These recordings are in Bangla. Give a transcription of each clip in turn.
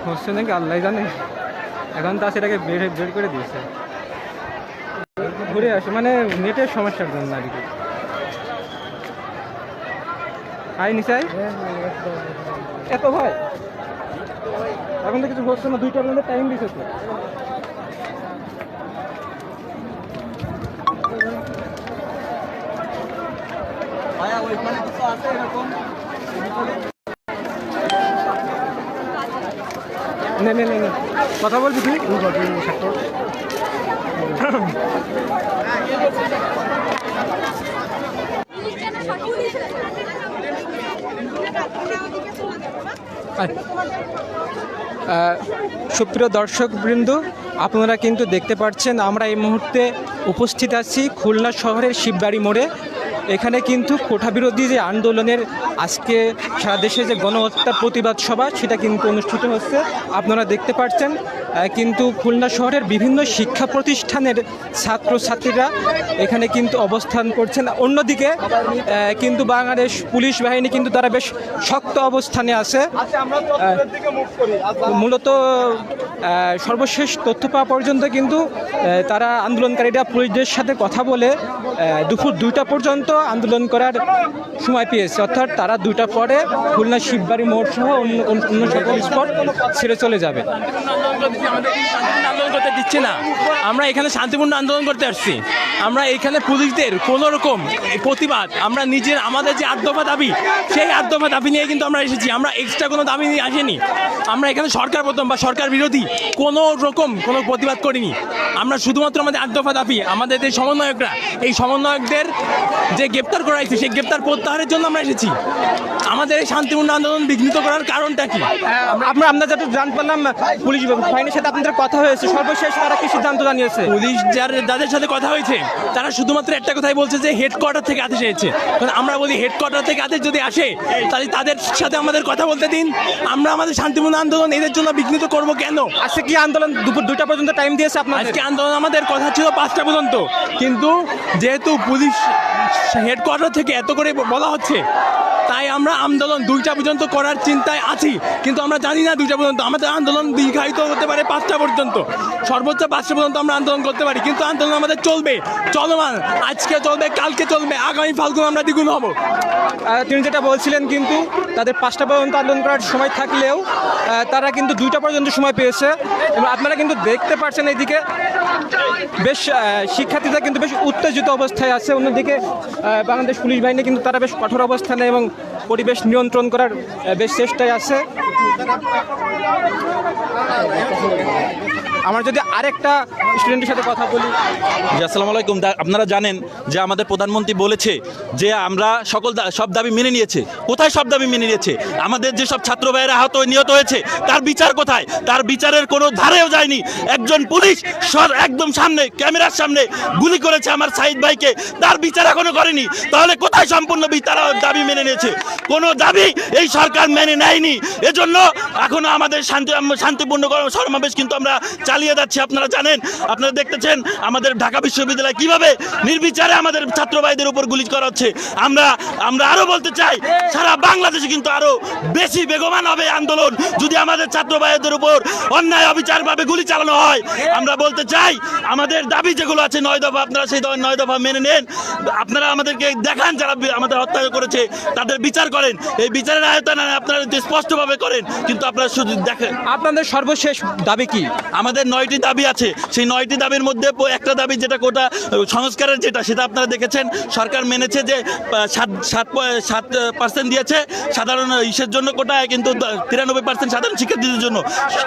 হচ্ছে নাকি আল্লাহ জানে। এখন তো সেটাকে বের করে দিয়েছে, ঘুরে আসে মানে নেটের সমস্যার জন্য আর কি। আই নিচাই এত ভয়, এখন তো কিছু হচ্ছে না, 2টা পর্যন্ত টাইম দিচ্ছে তো। কথা বলবি তুই? সুপ্রিয় দর্শকবৃন্দ, আপনারা কিন্তু দেখতে পাচ্ছেন আমরা এই মুহূর্তে উপস্থিত আছি খুলনা শহরের শিববাড়ি মোড়ে। এখানে কিন্তু কোটা বিরোধী যে আন্দোলনের আজকে সারা দেশে যে গণহত্যা প্রতিবাদ সভা সেটা কিন্তু অনুষ্ঠিত হচ্ছে, আপনারা দেখতে পাচ্ছেন। কিন্তু খুলনা শহরের বিভিন্ন শিক্ষা প্রতিষ্ঠানের ছাত্রছাত্রীরা এখানে কিন্তু অবস্থান করছেন। অন্যদিকে কিন্তু বাংলাদেশ পুলিশ বাহিনী কিন্তু তারা বেশ শক্ত অবস্থানে আছে। মূলত সর্বশেষ তথ্য পাওয়া পর্যন্ত কিন্তু তারা আন্দোলনকারীরা পুলিশদের সাথে কথা বলে দুপুর 2টা পর্যন্ত আন্দোলন করার সময় পেয়েছে, অর্থাৎ তারা 2টার পরে খুলনা শিববাড়ি মোড় সহ অন্য সকল স্পট ছেড়ে চলে যাবে। আন্দোলন করতে দিচ্ছে না, আমরা এখানে শান্তিপূর্ণ আন্দোলন করতে আসছি। আমরা এখানে পুলিশদের কোনো রকম প্রতিবাদ, আমরা আমাদের যে 8 দফা দাবি, সেই 8 দফা দাবি নিয়ে কিন্তু আমরা এসেছি। আমরা এক্সট্রা কোনো দাবি নিয়ে আসিনি। আমরা এখানে সরকার প্রথম বা সরকার বিরোধী কোনো রকম কোনো প্রতিবাদ করিনি। আমরা শুধুমাত্র আমাদের 8 দফা দাবি, আমাদের যে সমন্বয়করা, এই সমন্বয়কদের যে গ্রেপ্তার করা হয়েছে সেই গ্রেপ্তার প্রত্যাহারের জন্য আমরা এসেছি। আমাদের এই শান্তিপূর্ণ আন্দোলন বিঘ্নিত করার কারণটা কি? আমরা যাতে জানতে পারলাম পুলিশ বাহিনীর সাথে আপনাদের কথা হয়েছে, সর্বশেষ তারা কি সিদ্ধান্ত জানিয়েছে? পুলিশ যাদের সাথে কথা হয়েছে তারা শুধুমাত্র একটা কথাই বলছে যে হেডকোয়ার্টার থেকে আদেশ এসেছে। আমরা বলি হেডকোয়ার্টার থেকে আদেশ যদি আসে তাহলে তাদের সাথে আমাদের কথা বলতে দিন। আমরা আমাদের শান্তিপূর্ণ আন্দোলন এদের জন্য বিঘ্নিত করব কেন? আজকে কি আন্দোলন দুপুর 2টা পর্যন্ত টাইম দিয়েছে আপনাদের? আজকে আন্দোলন আমাদের কথা ছিল 5টা পর্যন্ত, কিন্তু যেহেতু পুলিশ হেডকোয়ার্টার থেকে এত করে বলা হচ্ছে তাই আমরা আন্দোলন 2টা পর্যন্ত করার চিন্তায় আছি। কিন্তু আমরা জানি না 2টা পর্যন্ত আমাদের আন্দোলন দীর্ঘায়িত হতে পারে 5টা পর্যন্ত, সর্বোচ্চ 5টা পর্যন্ত আমরা আন্দোলন করতে পারি। কিন্তু আন্দোলন আমাদের চলবে, চলমান, আজকে চলবে, কালকে চলবে, আগামী ফাল্গুন আমরা দ্বিগুণ হব। তিনি যেটা বলছিলেন কিন্তু তাদের 5টা পর্যন্ত আন্দোলন করার সময় থাকলেও তারা কিন্তু 2টা পর্যন্ত সময় পেয়েছে। এবং আপনারা কিন্তু দেখতে পাচ্ছেন এইদিকে বেশ শিক্ষার্থীরা কিন্তু বেশ উত্তেজিত অবস্থায় আছে। অন্যদিকে বাংলাদেশ পুলিশ বাহিনী কিন্তু তারা বেশ কঠোর অবস্থানে এবং পরিবেশ নিয়ন্ত্রণ করার বেশ চেষ্টায় আছে। আমার যদি আরেকটা স্টুডেন্টের সাথে কথা বলি। আসসালামু আলাইকুম। আপনারা জানেন যে আমাদের প্রধানমন্ত্রী বলেছে যে আমরা সব দাবি মেনে নিয়েছে। কোথায় সব দাবি মেনে নিয়েছে? আমাদের যে সব ছাত্র ভাইয়েরা আহত নিহত হয়েছে তার বিচার কোথায়? তার বিচারের কোনো ধারেও যায়নি। একজন পুলিশ একদম সামনে ক্যামেরার সামনে গুলি করেছে আমার সাইদ ভাইকে, তার বিচার এখনো করেনি। তাহলে কোথায় সম্পূর্ণ তারা দাবি মেনে নিয়েছে? কোনো দাবি এই সরকার মেনে নেয়নি। এজন্য এখনো আমাদের শান্তিপূর্ণ সমাবেশ কিন্তু আমরা চালিয়ে যাচ্ছি। আপনারা জানেন, আপনারা দেখতেছেন আমাদের ঢাকা বিশ্ববিদ্যালয় কিভাবে নির্বিচারে আমাদের ছাত্র ভাইদের উপর গুলি করা হচ্ছে। আমরা আরো বলতে চাই, সারা বাংলাদেশে কিন্তু আরো বেশি বেগবান হবে আন্দোলন যদি আমাদের ছাত্র ভাইদের উপর অন্যায় অবিচারভাবে গুলি চালানো হয়। আমরা বলতে চাই আমাদের দাবি যেগুলো আছে 9 দফা, আপনারা সেই 9 দফা মেনে নেন। আপনারা আমাদেরকে দেখান যারা আমাদের হত্যা করেছে তাদের বিচার করেন। এই বিচারের আয়তন আপনারা স্পষ্টভাবে করেন, কিন্তু আপনারা শুধু দেখেন। আপনাদের সর্বশেষ দাবি কি? আমাদের 9টি দাবি আছে। সেই 9টি দাবির মধ্যে একটা দাবি যেটা কোটা সংস্কারের সেটা আপনারা দেখেছেন সরকার মেনেছে যে 7% দিয়েছে সাধারণ ইসের জন্য কোটায়, কিন্তু 93% সাধারণ শিক্ষার্থীদের জন্য।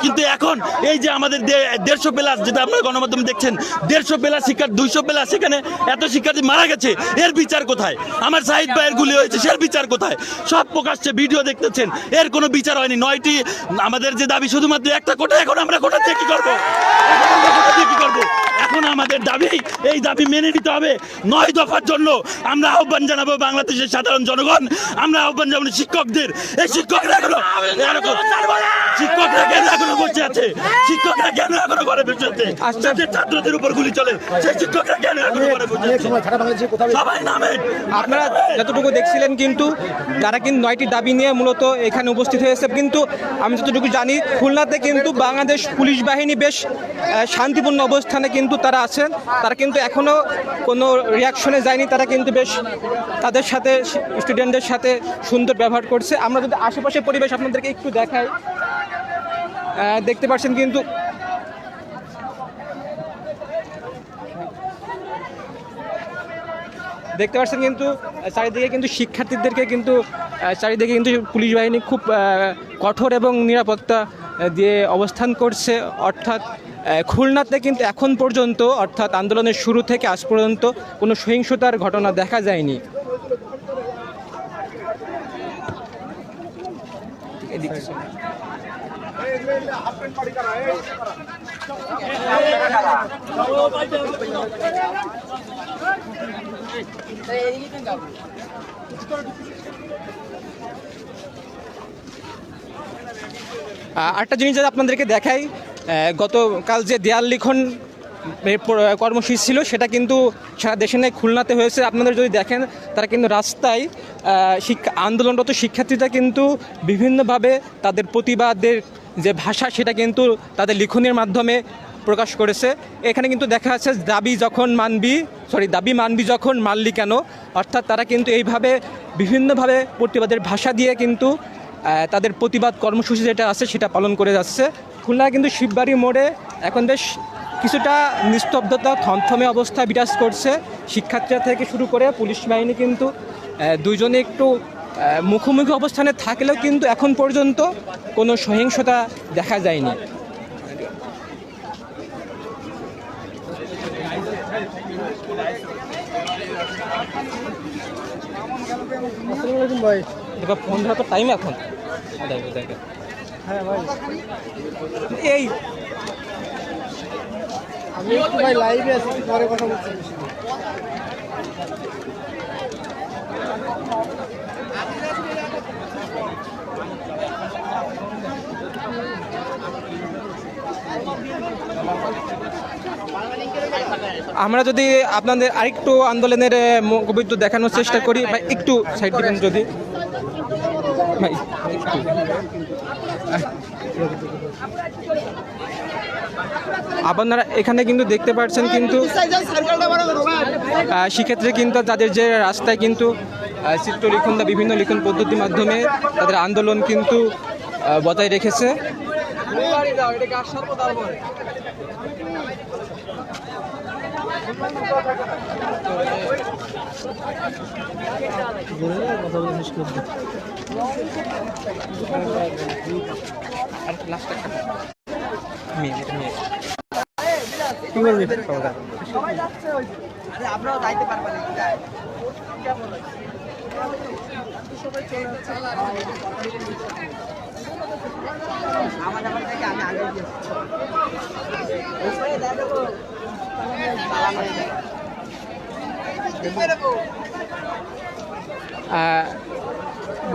কিন্তু এখন এই যে আমাদের 150+ যেটা আপনারা গণমাধ্যমে দেখছেন, 150+ শিক্ষার্থী, 200+, সেখানে এত শিক্ষার্থী মারা গেছে, এর বিচার কোথায়? আমার সাহিদ ভাইয়ের গুলি হয়েছে, এর বিচার কোথায়? সব প্রকাশ্যে ভিডিও দেখতেছেন, এর কোনো বিচার হয়নি। 9টি আমাদের যে দাবি শুধুমাত্র একটা কোটা, এখন আমরা কোটা দিয়ে কি করবো? এখন আমাদের দাবি, এই দাবি মেনে নিতে হবে। 9 দফার জন্য আমরা আহ্বান জানাবো বাংলাদেশের সাধারণ জনগণ, আমরা আহ্বান জানাবো শিক্ষকদের। এই শিক্ষকরা এখনো শিক্ষকরা কেন এখনো বসে আছে? শিক্ষকরা কেন এখনো ঘরে বসে আছে? যাদের ছাত্রদের উপর গুলি চলে সেই শিক্ষকরা কেন এখনো ঘরে বসে আছে? সবাই নামেন। আপনারা যতটুকু দেখছিলেন কিন্তু তারা কিন্তু 9টি দাবি নিয়ে মূলত এখানে উপস্থিত হয়েছে, কিন্তু আমি যতটুকু জানি খুলনাতে কিন্তু বাংলাদেশ পুলিশ বাহিনী বেশ শান্তিপূর্ণ অবস্থানে কিন্তু তারা আছেন। তারা কিন্তু এখনও কোনো রিয়াকশনে যায়নি, তারা কিন্তু বেশ তাদের সাথে স্টুডেন্টদের সাথে সুন্দর ব্যবহার করছে। আমরা যদি আশেপাশের পরিবেশ আপনাদেরকে একটু দেখাই, দেখতে পাচ্ছেন কিন্তু চারিদিকে কিন্তু শিক্ষার্থীদেরকে কিন্তু চারিদিকে কিন্তু পুলিশ বাহিনী খুব কঠোর এবং নিরাপত্তা দিয়ে অবস্থান করছে। অর্থাৎ খুলনাতে কিন্তু এখন পর্যন্ত অর্থাৎ আন্দোলনের শুরু থেকে আজ পর্যন্ত কোনো সহিংসতার ঘটনা দেখা যায়নি। আরেকটা জিনিস যদি আপনাদেরকে দেখাই, গতকাল যে দেয়াল লিখন কর্মসূচি ছিল সেটা কিন্তু সারা দেশে নেই, খুলনাতে হয়েছে। আপনাদের যদি দেখেন তারা কিন্তু রাস্তায় আন্দোলনরত শিক্ষার্থীরা কিন্তু বিভিন্নভাবে তাদের প্রতিবাদের যে ভাষা সেটা কিন্তু তাদের লিখনের মাধ্যমে প্রকাশ করেছে। এখানে কিন্তু দেখা যাচ্ছে দাবি মানবি যখন মানলি কেন, অর্থাৎ তারা কিন্তু এইভাবে বিভিন্নভাবে প্রতিবাদের ভাষা দিয়ে কিন্তু তাদের প্রতিবাদ কর্মসূচি যেটা আছে সেটা পালন করে যাচ্ছে। খুলনা কিন্তু শিববাড়ি মোড়ে এখন বেশ কিছুটা নিস্তব্ধতা থমথমে অবস্থা বিরাজ করছে। শিক্ষার্থীরা থেকে শুরু করে পুলিশ বাহিনী কিন্তু দুইজনে একটু মুখোমুখি অবস্থানে থাকলেও কিন্তু এখন পর্যন্ত কোনো সহিংসতা দেখা যায়নি। ফোন ধরা তো টাইম এখন হ্যাঁ ভাই, এই আমি ভাই লাইভে আছি, পরে কথা বলছি। আমরা যদি আপনাদের আরেকটু আন্দোলনের মুখবিদ্যুৎ দেখানোর চেষ্টা করি, বা একটু সাইড দিবেন যদি ভাই। আপনারা এখানে কিন্তু দেখতে পাচ্ছেন কিন্তু সেক্ষেত্রে কিন্তু তাদের যে রাস্তায় কিন্তু চিত্রলিখন বা বিভিন্ন লিখন পদ্ধতির মাধ্যমে তাদের আন্দোলন কিন্তু বজায় রেখেছে। আপনারাও যাইতে পারবেন। আমার থেকে আমি আগে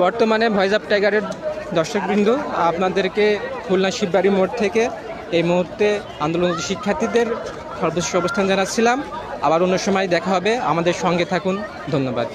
বর্তমানে ভয়েস অফ টাইগারের দর্শকবৃন্দ, আপনাদেরকে খুলনা শিববাড়ি মোড় থেকে এই মুহূর্তে আন্দোলনরত শিক্ষার্থীদের সর্বশেষ অবস্থান জানাচ্ছিলাম। আবার অন্য সময় দেখা হবে, আমাদের সঙ্গে থাকুন। ধন্যবাদ।